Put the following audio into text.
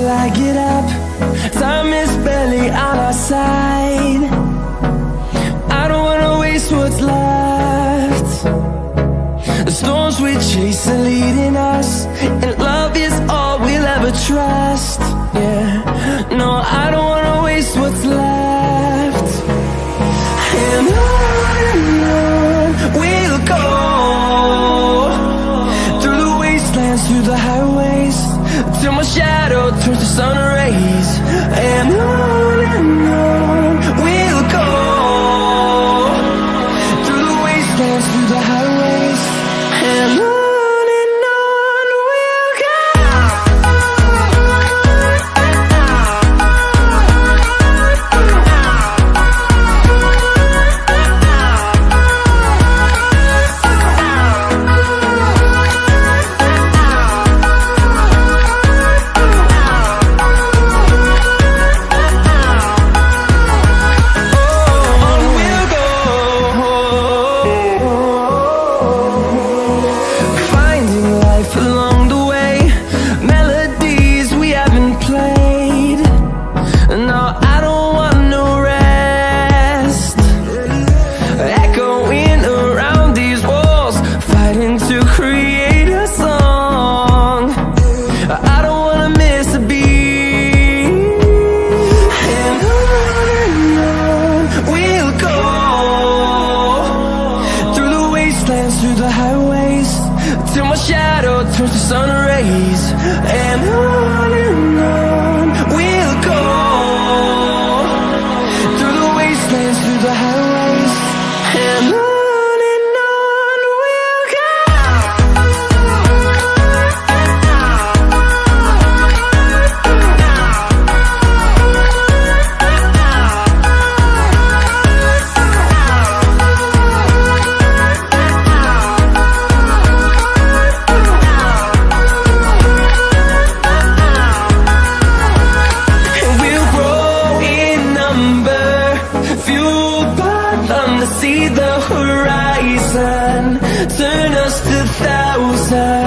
I get up. Time is barely on our side. I don't wanna waste what's left. The storms we chase are leading us, and love is all we'll ever trust. Yeah, no, I don't wanna waste what's left. And on we'll go, through the wastelands, through the highways, till my shadow turns to sun rays. And on we'll go, through the wastelands, through the highways, and on. Along the way, melodies we haven't played. No, I don't want no rest. Echoing around these walls, fighting to create a song. I don't wanna miss a beat. And on we'll go, through the wastelands, through the highways, till my shadow turns to sun rays. And on we'll go, through the wastelands, through the highways, and on. See the horizon, turn us to thousands.